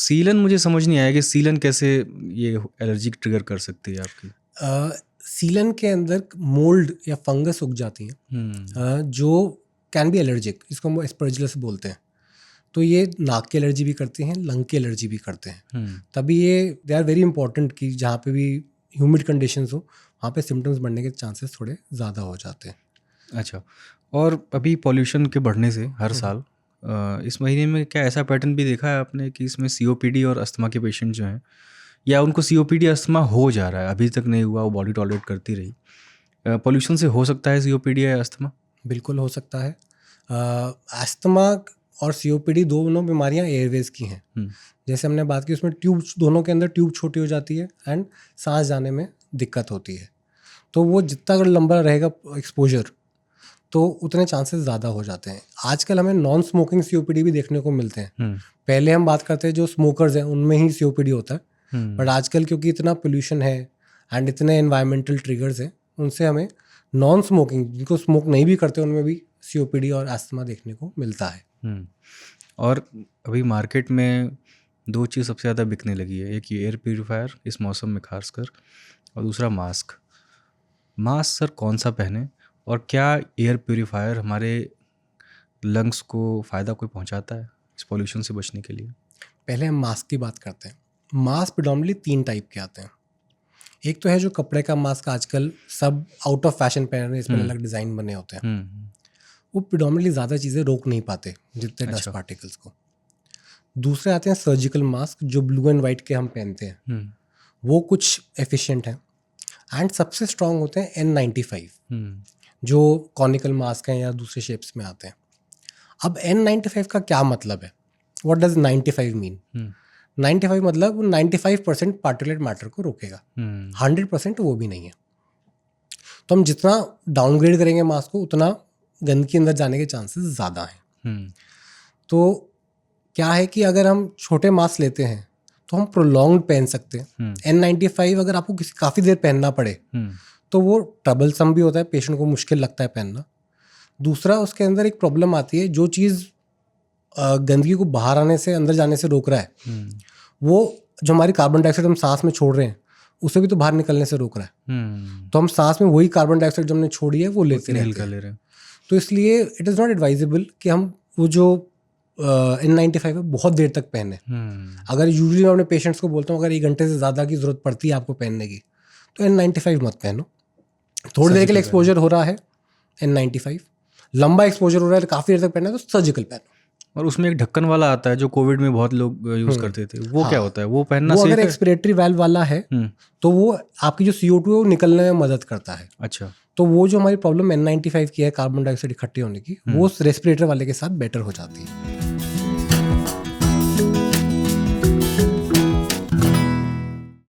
सीलन मुझे समझ नहीं आया कि सीलन कैसे ये एलर्जी ट्रिगर कर सकती है आपकी। सीलन के अंदर मोल्ड या फंगस उग जाती हैं जो कैन बी एलर्जिक, इसको हम एस्परजिलस बोलते हैं। तो ये नाक की एलर्जी भी करते हैं, लंग की एलर्जी भी करते हैं। तभी ये दे आर वेरी इंपॉर्टेंट कि जहाँ पे भी ह्यूमिड कंडीशंस हो वहाँ पे सिम्टम्स बढ़ने के चांसेस थोड़े ज़्यादा हो जाते हैं। अच्छा, और अभी पॉल्यूशन के बढ़ने से हर साल इस महीने में क्या ऐसा पैटर्न भी देखा है आपने कि इसमें सीओपीडी और अस्थमा के पेशेंट जो हैं, या उनको सीओपीडी अस्थमा हो जा रहा है, अभी तक नहीं हुआ, वो बॉडी टॉलरेट करती रही, पॉल्यूशन से हो सकता है सीओपीडी या अस्थमा? बिल्कुल हो सकता है। अस्थमा और सीओपीडी दोनों बीमारियां एयरवेज की हैं। जैसे हमने बात की, उसमें ट्यूब, दोनों के अंदर ट्यूब छोटी हो जाती है एंड सांस जाने में दिक्कत होती है। तो वो जितना अगर लंबा रहेगा एक्सपोजर तो उतने चांसेस ज़्यादा हो जाते हैं। आजकल हमें नॉन स्मोकिंग सीओपीडी भी देखने को मिलते हैं। पहले हम बात करते हैं जो स्मोकर्स हैं उनमें ही सीओपीडी होता है, बट आजकल क्योंकि इतना पोल्यूशन है एंड इतने एनवायरमेंटल ट्रिगर्स हैं, उनसे हमें नॉन स्मोकिंग, जिनको स्मोक नहीं भी करते, उनमें भी सीओपीडी और अस्थमा देखने को मिलता है। और अभी मार्केट में दो चीज़ सबसे ज़्यादा बिकने लगी है, एक ये एयर प्यूरीफायर इस मौसम में खासकर, और दूसरा मास्क। मास्क सर कौन सा पहने, और क्या एयर प्यूरीफायर हमारे लंग्स को फ़ायदा कोई पहुंचाता है इस पॉल्यूशन से बचने के लिए? पहले हम मास्क की बात करते हैं। मास्क प्रेडोमिनेटली 3 टाइप के आते हैं। एक तो है जो कपड़े का मास्क, आजकल सब आउट ऑफ फैशन पहन रहे हैं, इसमें अलग डिज़ाइन बने होते हैं। वो प्रेडोमिनेटली ज़्यादा चीज़ें रोक नहीं पाते जितने डस्ट पार्टिकल्स को। दूसरे आते हैं सर्जिकल मास्क, जो ब्लू एंड वाइट के हम पहनते हैं, वो कुछ एफिशिएंट हैं। एंड सबसे स्ट्रॉन्ग होते हैं N95, जो कॉनिकल मास्क हैं या दूसरे शेप्स में आते हैं। अब N95 का क्या मतलब है? What does 95 mean? 95 मतलब 95% पार्टिकुलेट मैटर को रोकेगा, 100% वो भी नहीं है। तो हम जितना डाउनग्रेड करेंगे मास्क को, उतना गंदगी अंदर जाने के चांसेस ज़्यादा हैं। तो क्या है कि अगर हम छोटे मास्क लेते हैं तो हम प्रोलॉन्ग पहन सकते हैं। N95 अगर आपको काफ़ी देर पहनना पड़े तो वो ट्रबलसम भी होता है, पेशेंट को मुश्किल लगता है पहनना। दूसरा, उसके अंदर एक प्रॉब्लम आती है, जो चीज़ गंदगी को बाहर आने से, अंदर जाने से रोक रहा है, वो जो हमारी कार्बन डाइऑक्साइड हम सांस में छोड़ रहे हैं, उसे भी तो बाहर निकलने से रोक रहा है। तो हम सांस में वही कार्बन डाइऑक्साइड जो हमने छोड़ी है वो लेते रहते हैं। तो इसलिए इट इज़ नॉट एडवाइजेबल कि हम वो जो N95 है बहुत देर तक पहने। अगर यूजुअली मैं अपने पेशेंट्स को बोलता हूँ, अगर 1 घंटे से ज़्यादा की ज़रूरत पड़ती है आपको पहनने की, तो N95 मत पहनो। थोड़ी देर के लिए एक्सपोजर हो रहा है N95, लंबा एक्सपोजर हो रहा है, काफ़ी देर तक पहनना है तो सर्जिकल पहनो। और उसमें एक ढक्कन वाला आता है जो कोविड में बहुत लोग यूज़ करते थे, वो क्या होता है? वो पहनना वो सेफ अगर है? एक्सपिरेटरी वाल्व वाला है तो वो आपकी जो CO2 है वो निकलने में मदद करता है। अच्छा, तो वो जो हमारी प्रॉब्लम N95 की है, कार्बन डाइऑक्साइड इकट्ठे होने की, वो रेस्पिरेटर वाले के साथ बेटर हो जाती है।